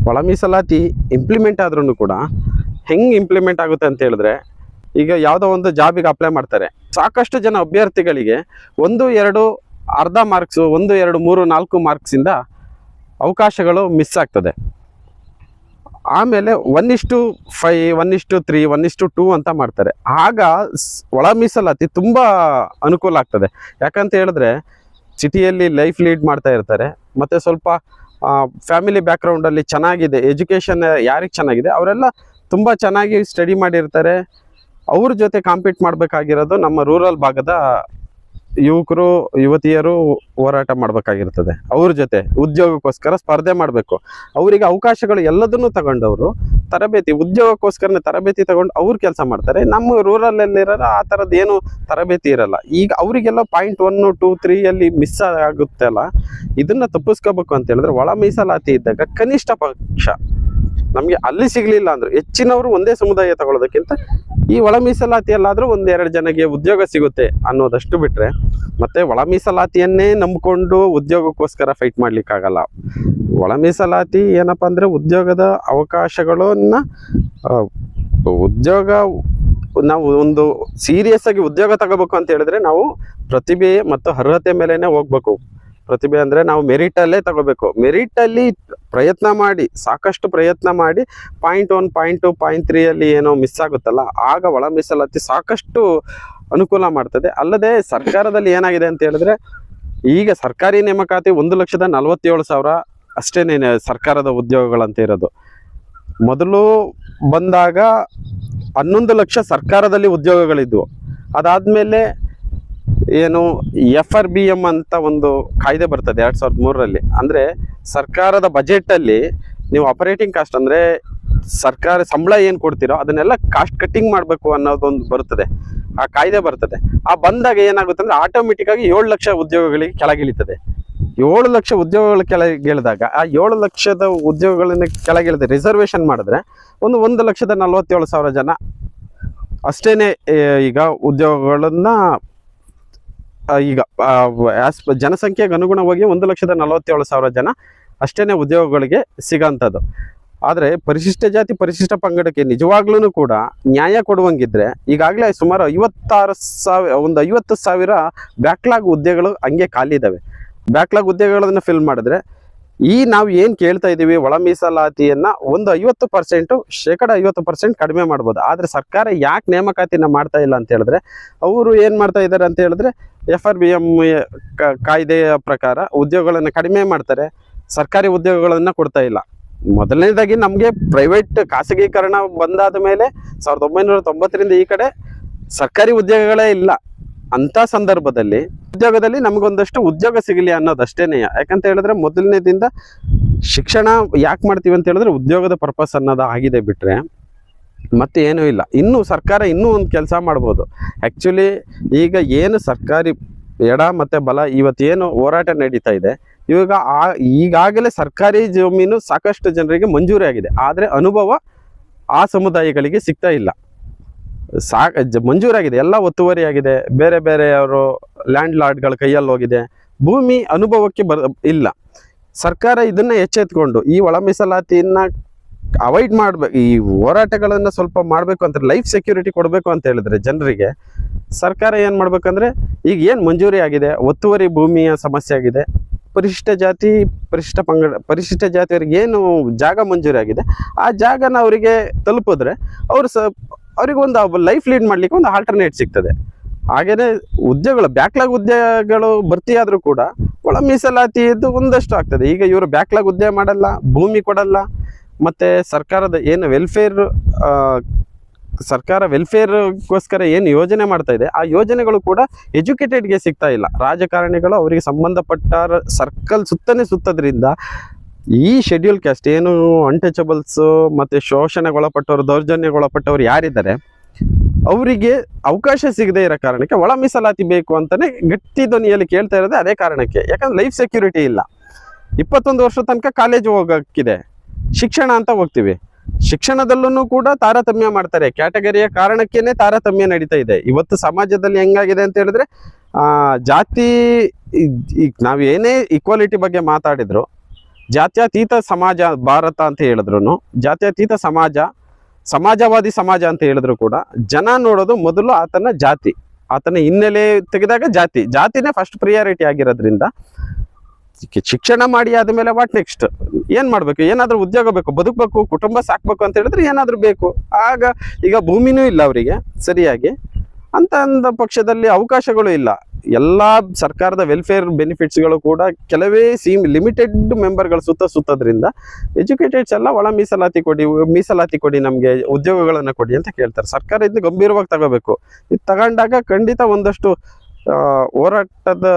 ಒಳ ಮೀಸಲಾತಿ ಇಂಪ್ಲಿಮೆಂಟ್ ಆದ್ರೂ ಕೂಡ ಹೆಂಗೆ ಇಂಪ್ಲಿಮೆಂಟ್ ಆಗುತ್ತೆ ಅಂತ ಹೇಳಿದ್ರೆ, ಈಗ ಯಾವುದೋ ಒಂದು ಜಾಬಿಗೆ ಅಪ್ಲೈ ಮಾಡ್ತಾರೆ, ಸಾಕಷ್ಟು ಜನ ಅಭ್ಯರ್ಥಿಗಳಿಗೆ 1, 2 ಅರ್ಧ ಮಾರ್ಕ್ಸು, 1, 2, 3, 4 ಮಾರ್ಕ್ಸಿಂದ ಅವಕಾಶಗಳು ಮಿಸ್ ಆಗ್ತದೆ. ಆಮೇಲೆ 1:5, 1:3, 1:2 ಅಂತ ಮಾಡ್ತಾರೆ. ಆಗ ಒಳ ಮೀಸಲಾತಿ ತುಂಬ ಅನುಕೂಲ ಆಗ್ತದೆ. ಯಾಕಂತ ಹೇಳಿದ್ರೆ ಸಿಟಿಯಲ್ಲಿ ಲೈಫ್ ಲೀಡ್ ಮಾಡ್ತಾ ಇರ್ತಾರೆ, ಮತ್ತು ಸ್ವಲ್ಪ ಫ್ಯಾಮಿಲಿ ಬ್ಯಾಕ್ಗ್ರೌಂಡಲ್ಲಿ ಚೆನ್ನಾಗಿದೆ, ಎಜುಕೇಷನ್ ಯಾರಿಗೆ ಚೆನ್ನಾಗಿದೆ ಅವರೆಲ್ಲ ತುಂಬ ಚೆನ್ನಾಗಿ ಸ್ಟಡಿ ಮಾಡಿರ್ತಾರೆ. ಅವ್ರ ಜೊತೆ ಕಾಂಪೀಟ್ ಮಾಡಬೇಕಾಗಿರೋದು ನಮ್ಮ ರೂರಲ್ ಭಾಗದ ಯುವಕರು ಯುವತಿಯರು ಹೋರಾಟ ಮಾಡಬೇಕಾಗಿರ್ತದೆ. ಅವ್ರ ಜೊತೆ ಉದ್ಯೋಗಕ್ಕೋಸ್ಕರ ಸ್ಪರ್ಧೆ ಮಾಡಬೇಕು. ಅವರಿಗೆ ಅವಕಾಶಗಳು ಎಲ್ಲದನ್ನೂ ತಗೊಂಡವರು ತರಬೇತಿ, ಉದ್ಯೋಗಕ್ಕೋಸ್ಕರನೇ ತರಬೇತಿ ತಗೊಂಡು ಅವ್ರು ಕೆಲಸ ಮಾಡ್ತಾರೆ. ನಮ್ಮ ರೂರಲ್ಲಲ್ಲಿರೋರು ಆ ಥರದ್ದು ಏನು ತರಬೇತಿ ಇರಲ್ಲ. ಈಗ ಅವರಿಗೆಲ್ಲ ಪಾಯಿಂಟ್ 1, 2, 3 ಮಿಸ್ ಆಗುತ್ತೆ ಅಲ್ಲ, ಇದನ್ನು ತಪ್ಪಿಸ್ಕೋಬೇಕು ಅಂತ ಹೇಳಿದ್ರೆ ಒಳ ಮೀಸಲಾತಿ ಇದ್ದಾಗ ಕನಿಷ್ಠ ಪಕ್ಷ ನಮಗೆ ಅಲ್ಲಿ ಸಿಗಲಿಲ್ಲ ಅಂದರು ಹೆಚ್ಚಿನವರು ಒಂದೇ ಸಮುದಾಯ ತಗೊಳ್ಳೋದಕ್ಕಿಂತ ಈ ಒಳ ಮೀಸಲಾತಿಯಲ್ಲಾದರೂ 1-2 ಜನಕ್ಕೆ ಉದ್ಯೋಗ ಸಿಗುತ್ತೆ ಅನ್ನೋದಷ್ಟು ಬಿಟ್ಟರೆ, ಮತ್ತೆ ಒಳ ಮೀಸಲಾತಿಯನ್ನೇ ನಂಬಿಕೊಂಡು ಉದ್ಯೋಗಕ್ಕೋಸ್ಕರ ಫೈಟ್ ಮಾಡಲಿಕ್ಕಾಗಲ್ಲ. ಒಳ ಮೀಸಲಾತಿ ಏನಪ್ಪ ಅಂದರೆ ಉದ್ಯೋಗದ ಅವಕಾಶಗಳನ್ನ ನಾವು ಒಂದು ಸೀರಿಯಸ್ ಆಗಿ ಉದ್ಯೋಗ ತಗೋಬೇಕು ಅಂತ ಹೇಳಿದ್ರೆ ನಾವು ಪ್ರತಿಭೆ ಮತ್ತು ಅರ್ಹತೆ ಮೇಲೆನೆ ಹೋಗ್ಬೇಕು. ಪ್ರತಿಭೆ ಅಂದರೆ ನಾವು ಮೆರಿಟಲ್ಲೇ ತಗೋಬೇಕು. ಮೆರಿಟಲ್ಲಿ ಪ್ರಯತ್ನ ಮಾಡಿ, ಸಾಕಷ್ಟು ಪ್ರಯತ್ನ ಮಾಡಿ ಪಾಯಿಂಟ್ 1, ಪಾಯಿಂಟ್ 2, ಪಾಯಿಂಟ್ 3 ಏನೋ ಮಿಸ್ ಆಗುತ್ತಲ್ಲ, ಆಗ ಒಳ ಮೀಸಲಾತಿ ಸಾಕಷ್ಟು ಅನುಕೂಲ ಮಾಡ್ತದೆ. ಅಲ್ಲದೆ ಸರ್ಕಾರದಲ್ಲಿ ಏನಾಗಿದೆ ಅಂತ ಹೇಳಿದ್ರೆ, ಈಗ ಸರ್ಕಾರಿ ನೇಮಕಾತಿ 1,47,000 ಅಷ್ಟೇ ಸರ್ಕಾರದ ಉದ್ಯೋಗಗಳಂತ ಇರೋದು. ಮೊದಲು ಬಂದಾಗ 11 ಲಕ್ಷ ಸರ್ಕಾರದಲ್ಲಿ ಉದ್ಯೋಗಗಳಿದ್ವು. ಅದಾದಮೇಲೆ ಏನು FRBM ಅಂತ ಒಂದು ಕಾಯ್ದೆ ಬರ್ತದೆ 2003ರಲ್ಲಿ. ಅಂದರೆ ಸರ್ಕಾರದ ಬಜೆಟಲ್ಲಿ ನೀವು ಆಪರೇಟಿಂಗ್ ಕಾಸ್ಟ್ ಅಂದರೆ ಸರ್ಕಾರ ಸಂಬಳ ಏನು ಕೊಡ್ತೀರೋ ಅದನ್ನೆಲ್ಲ ಕಾಸ್ಟ್ ಕಟ್ಟಿಂಗ್ ಮಾಡಬೇಕು ಅನ್ನೋದೊಂದು ಬರ್ತದೆ, ಆ ಕಾಯ್ದೆ ಬರ್ತದೆ. ಆ ಬಂದಾಗ ಏನಾಗುತ್ತೆ ಅಂದರೆ ಆಟೋಮೆಟಿಕ್ಕಾಗಿ 7 ಲಕ್ಷ ಉದ್ಯೋಗಗಳಿಗೆ ಕೆಳಗಿಳಿತದೆ. 7 ಲಕ್ಷ ಉದ್ಯೋಗಗಳು ಕೆಳಗಿಳಿದಾಗ ಆ 7 ಲಕ್ಷದ ಉದ್ಯೋಗಗಳನ್ನ ಕೆಳಗಿಳಿದ ರಿಸರ್ವೇಷನ್ ಮಾಡಿದ್ರೆ 1,47,000 ಜನ ಅಷ್ಟೇನೆ ಈಗ ಉದ್ಯೋಗಗಳನ್ನ ಈಗ ಜನಸಂಖ್ಯೆಗೆ ಅನುಗುಣವಾಗಿ 1,47,000 ಜನ ಅಷ್ಟೇನೆ ಉದ್ಯೋಗಗಳಿಗೆ ಸಿಗೋಂಥದ್ದು. ಆದರೆ ಪರಿಶಿಷ್ಟ ಜಾತಿ ಪರಿಶಿಷ್ಟ ಪಂಗಡಕ್ಕೆ ನಿಜವಾಗ್ಲೂ ಕೂಡ ನ್ಯಾಯ ಕೊಡುವಂಗಿದ್ರೆ ಈಗಾಗಲೇ ಸುಮಾರು 50,000 ಬ್ಯಾಕ್ಲಾಗ್ ಹುದ್ದೆಗಳು ಹಂಗೆ ಖಾಲಿ ಇದ್ದಾವೆ. ಬ್ಯಾಕ್ಲಾಗ್ ಹುದ್ದೆಗಳನ್ನ ಫಿಲ್ ಮಾಡಿದ್ರೆ ನಾವು ಏನು ಕೇಳ್ತಾ ಇದ್ದೀವಿ ಒಳ ಮೀಸಲಾತಿಯನ್ನು ಒಂದು 50% ಕಡಿಮೆ ಮಾಡ್ಬೋದು. ಆದರೆ ಸರ್ಕಾರ ಯಾಕೆ ನೇಮಕಾತಿನ ಮಾಡ್ತಾ ಇಲ್ಲ ಅಂತ ಹೇಳಿದ್ರೆ, ಅವರು ಏನು ಮಾಡ್ತಾ ಇದ್ದಾರೆ ಅಂತ ಹೇಳಿದ್ರೆ FRBM ಕಾಯ್ದೆಯ ಪ್ರಕಾರ ಉದ್ಯೋಗಗಳನ್ನು ಕಡಿಮೆ ಮಾಡ್ತಾರೆ, ಸರ್ಕಾರಿ ಉದ್ಯೋಗಗಳನ್ನು ಕೊಡ್ತಾ ಇಲ್ಲ. ಮೊದಲನೇದಾಗಿ ನಮಗೆ ಪ್ರೈವೇಟ್ ಖಾಸಗೀಕರಣ ಬಂದಾದ ಮೇಲೆ 1990ರಿಂದ ಈ ಕಡೆ ಸರ್ಕಾರಿ ಉದ್ಯೋಗಗಳೇ ಇಲ್ಲ. ಅಂಥ ಸಂದರ್ಭದಲ್ಲಿ ಉದ್ಯೋಗದಲ್ಲಿ ನಮಗೊಂದಷ್ಟು ಉದ್ಯೋಗ ಸಿಗಲಿ ಅನ್ನೋದಷ್ಟೇನೆ. ಯಾಕಂತ ಹೇಳಿದ್ರೆ ಮೊದಲನೇದಿಂದ ಶಿಕ್ಷಣ ಯಾಕೆ ಮಾಡ್ತೀವಿ ಅಂತ ಹೇಳಿದ್ರೆ ಉದ್ಯೋಗದ ಪರ್ಪಸ್ ಅನ್ನೋದು ಆಗಿದೆ, ಬಿಟ್ಟರೆ ಮತ್ತೆ ಏನೂ ಇಲ್ಲ. ಇನ್ನೂ ಸರ್ಕಾರ ಇನ್ನೂ ಒಂದು ಕೆಲಸ ಮಾಡ್ಬೋದು. ಆ್ಯಕ್ಚುಲಿ ಈಗ ಏನು ಸರ್ಕಾರಿ ಎಡ ಮತ್ತು ಬಲ ಇವತ್ತೇನು ಹೋರಾಟ ನಡೀತಾ ಇದೆ, ಈಗಾಗಲೇ ಸರ್ಕಾರಿ ಜಮೀನು ಸಾಕಷ್ಟು ಜನರಿಗೆ ಮಂಜೂರಿ ಆಗಿದೆ. ಆದರೆ ಅನುಭವ ಆ ಸಮುದಾಯಗಳಿಗೆ ಸಿಗ್ತಾ ಇಲ್ಲ. ಮಂಜೂರಾಗಿದೆ, ಎಲ್ಲ ಒತ್ತುವರಿ ಆಗಿದೆ, ಬೇರೆ ಬೇರೆಯವರು ಲ್ಯಾಂಡ್ ಲಾರ್ಡ್ಗಳ ಕೈಯಲ್ಲಿ ಹೋಗಿದೆ, ಭೂಮಿ ಅನುಭವಕ್ಕೆ ಇಲ್ಲ. ಸರ್ಕಾರ ಇದನ್ನು ಎಚ್ಚೆತ್ಕೊಂಡು ಈ ಒಳ ಮೀಸಲಾತಿಯನ್ನು ಅವಾಯ್ಡ್ ಮಾಡಬೇಕು, ಈ ಹೋರಾಟಗಳನ್ನು ಸ್ವಲ್ಪ ಮಾಡಬೇಕು ಅಂತ, ಲೈಫ್ ಸೆಕ್ಯೂರಿಟಿ ಕೊಡಬೇಕು ಅಂತ ಹೇಳಿದ್ರೆ ಜನರಿಗೆ ಸರ್ಕಾರ ಏನು ಮಾಡ್ಬೇಕಂದ್ರೆ, ಈಗ ಏನು ಮಂಜೂರಿ ಆಗಿದೆ, ಒತ್ತುವರಿ ಭೂಮಿಯ ಸಮಸ್ಯೆ ಆಗಿದೆ, ಪರಿಶಿಷ್ಟ ಜಾತಿ ಪರಿಶಿಷ್ಟ ಜಾತಿಯವರಿಗೆ ಏನು ಜಾಗ ಮಂಜೂರಿ ಆಗಿದೆ ಆ ಜಾಗನ ಅವರಿಗೆ ತಲುಪಿದ್ರೆ ಅವ್ರಿಗೆ ಒಂದು ಲೈಫ್ ಲೀಡ್ ಮಾಡಲಿಕ್ಕೆ ಒಂದು ಆಲ್ಟರ್ನೇಟ್ ಸಿಗ್ತದೆ. ಹಾಗೆಯೇ ಉದ್ಯೋಗಗಳು ಬ್ಯಾಕ್ಲಾಗ್ ಹುದ್ದೆಗಳು ಭರ್ತಿ ಆದರೂ ಕೂಡ ಒಳ ಮೀಸಲಾತಿಯದ್ದು ಒಂದಷ್ಟು ಆಗ್ತದೆ. ಈಗ ಇವರು ಬ್ಯಾಕ್ಲಾಗ್ ಹುದ್ದೆ ಮಾಡಲ್ಲ, ಭೂಮಿ ಕೊಡಲ್ಲ, ಮತ್ತು ಸರ್ಕಾರದ ಏನು ಸರ್ಕಾರ ವೆಲ್ಫೇರ್ಗೋಸ್ಕರ ಏನು ಯೋಜನೆ ಮಾಡ್ತಾ ಇದೆ ಆ ಯೋಜನೆಗಳು ಕೂಡ ಎಜುಕೇಟೆಡ್ಗೆ ಸಿಗ್ತಾ ಇಲ್ಲ. ರಾಜಕಾರಣಿಗಳು ಅವರಿಗೆ ಸಂಬಂಧಪಟ್ಟ ಸರ್ಕಲ್ ಸುತ್ತೋದ್ರಿಂದ ಈ ಶೆಡ್ಯೂಲ್ ಕ್ಯಾಸ್ಟ್ ಏನು ಅನ್ಟಚಬಲ್ಸು ಮತ್ತು ಶೋಷಣೆಗೊಳಪಟ್ಟವರು ದೌರ್ಜನ್ಯಗೊಳಪಟ್ಟವರು ಯಾರಿದ್ದಾರೆ ಅವರಿಗೆ ಅವಕಾಶ ಸಿಗದೇ ಇರೋ ಕಾರಣಕ್ಕೆ ಒಳ ಮೀಸಲಾತಿ ಬೇಕು ಅಂತಲೇ ಗಟ್ಟಿ ಧ್ವನಿಯಲ್ಲಿ ಕೇಳ್ತಾ ಇರೋದೇ ಅದೇ ಕಾರಣಕ್ಕೆ. ಯಾಕಂದ್ರೆ ಲೈಫ್ ಸೆಕ್ಯೂರಿಟಿ ಇಲ್ಲ. 21 ವರ್ಷ ತನಕ ಕಾಲೇಜ್ ಹೋಗೋಕ್ಕಿದೆ, ಶಿಕ್ಷಣ ಅಂತ ಹೋಗ್ತೀವಿ, ಶಿಕ್ಷಣದಲ್ಲೂ ಕೂಡ ತಾರತಮ್ಯ ಮಾಡ್ತಾರೆ. ಕ್ಯಾಟಗರಿಯ ಕಾರಣಕ್ಕೇನೆ ತಾರತಮ್ಯ ನಡೀತಾ ಇದೆ. ಇವತ್ತು ಸಮಾಜದಲ್ಲಿ ಹೆಂಗಾಗಿದೆ ಅಂತ ಹೇಳಿದ್ರೆ ಜಾತಿ, ನಾವು ಏನೇ ಈಕ್ವಾಲಿಟಿ ಬಗ್ಗೆ ಮಾತಾಡಿದ್ರು ಜಾತ್ಯತೀತ ಸಮಾಜ ಭಾರತ ಅಂತ ಹೇಳಿದ್ರು, ಜಾತ್ಯತೀತ ಸಮಾಜ, ಸಮಾಜವಾದಿ ಸಮಾಜ ಅಂತ ಹೇಳಿದ್ರು ಕೂಡ ಜನ ನೋಡೋದು ಮೊದಲು ಆತನ ಜಾತಿ, ಆತನ ಹಿನ್ನೆಲೆ ತೆಗೆದಾಗ ಜಾತಿನೇ ಫಸ್ಟ್ ಪ್ರಿಯಾರಿಟಿ ಆಗಿರೋದ್ರಿಂದ ಶಿಕ್ಷಣ ಮಾಡಿ ಆದ್ಮೇಲೆ ವಾಟ್ ನೆಕ್ಸ್ಟ್ ಏನ್ ಮಾಡ್ಬೇಕು, ಏನಾದ್ರೂ ಉದ್ಯೋಗ ಬೇಕು, ಬದುಕಬೇಕು, ಕುಟುಂಬ ಸಾಕ್ಬೇಕು ಅಂತ ಹೇಳಿದ್ರೆ ಏನಾದ್ರೂ ಬೇಕು. ಆಗ ಈಗ ಭೂಮಿನೂ ಇಲ್ಲ ಅವರಿಗೆ ಸರಿಯಾಗಿ ಅಂತ ಅಂದ ಪಕ್ಷದಲ್ಲಿ ಅವಕಾಶಗಳು ಇಲ್ಲ. ಎಲ್ಲಾ ಸರ್ಕಾರದ ವೆಲ್ಫೇರ್ ಬೆನಿಫಿಟ್ಸ್ಗಳು ಕೂಡ ಕೆಲವೇ ಲಿಮಿಟೆಡ್ ಮೆಂಬರ್ಗಳು ಸುತ್ತೋದ್ರಿಂದ ಎಜುಕೇಟೆಡ್ಸ್ ಎಲ್ಲ ಒಳ ಮೀಸಲಾತಿ ಕೊಡಿ ನಮಗೆ ಉದ್ಯೋಗಗಳನ್ನ ಕೊಡಿ ಅಂತ ಕೇಳ್ತಾರೆ. ಸರ್ಕಾರ ಇದನ್ನ ಗಂಭೀರವಾಗಿ ತಗೋಬೇಕು. ಇದು ತಗೊಂಡಾಗ ಖಂಡಿತ ಒಂದಷ್ಟು ಹೋರಾಟದ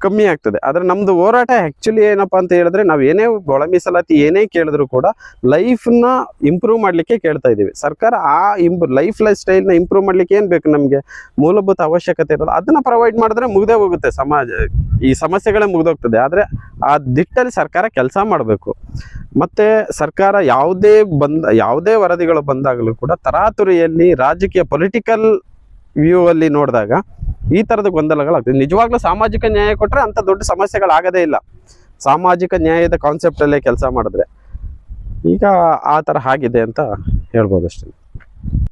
ಕಮ್ಮಿ ಆಗ್ತದೆ. ಆದ್ರೆ ನಮ್ದು ಹೋರಾಟ ಆಕ್ಚುಲಿ ಏನಪ್ಪಾ ಅಂತ ಹೇಳಿದ್ರೆ, ನಾವ್ ಏನೇ ಒಳ ಮೀಸಲಾತಿ ಏನೇ ಕೇಳಿದ್ರು ಕೂಡ ಲೈಫ್ನ ಇಂಪ್ರೂವ್ ಮಾಡ್ಲಿಕ್ಕೆ ಕೇಳ್ತಾ ಇದೀವಿ. ಸರ್ಕಾರ ಆ ಲೈಫ್ ಸ್ಟೈಲ್ನ ಇಂಪ್ರೂವ್ ಮಾಡ್ಲಿಕ್ಕೆ ಏನ್ ಬೇಕು, ನಮ್ಗೆ ಮೂಲಭೂತ ಅವಶ್ಯಕತೆ ಇರೋದು ಅದನ್ನ ಪ್ರೊವೈಡ್ ಮಾಡಿದ್ರೆ ಮುಗ್ದೇ ಹೋಗುತ್ತೆ ಸಮಾಜ, ಈ ಸಮಸ್ಯೆಗಳೇ ಮುಗ್ದೋಗ್ತದೆ. ಆದ್ರೆ ಆ ದಿಟ್ಟಲ್ಲಿ ಸರ್ಕಾರ ಕೆಲಸ ಮಾಡಬೇಕು. ಮತ್ತೆ ಸರ್ಕಾರ ಯಾವುದೇ ವರದಿಗಳು ಬಂದಾಗಲೂ ಕೂಡ ತರಾತುರಿಯಲ್ಲಿ ರಾಜಕೀಯ ಪೊಲಿಟಿಕಲ್ ವ್ಯೂ ಅಲ್ಲಿ ನೋಡಿದಾಗ ಈ ತರದ ಗೊಂದಲಗಳಾಗ್ತದೆ. ನಿಜವಾಗ್ಲೂ ಸಾಮಾಜಿಕ ನ್ಯಾಯ ಕೊಟ್ರೆ ಅಂತ ದೊಡ್ಡ ಸಮಸ್ಯೆಗಳಾಗದೇ ಇಲ್ಲ, ಸಾಮಾಜಿಕ ನ್ಯಾಯದ ಕಾನ್ಸೆಪ್ಟ್ ಅಲ್ಲೇ ಕೆಲಸ ಮಾಡಿದ್ರೆ. ಈಗ ಆ ತರ ಆಗಿದೆ ಅಂತ ಹೇಳ್ಬೋದು ಅಷ್ಟೇ.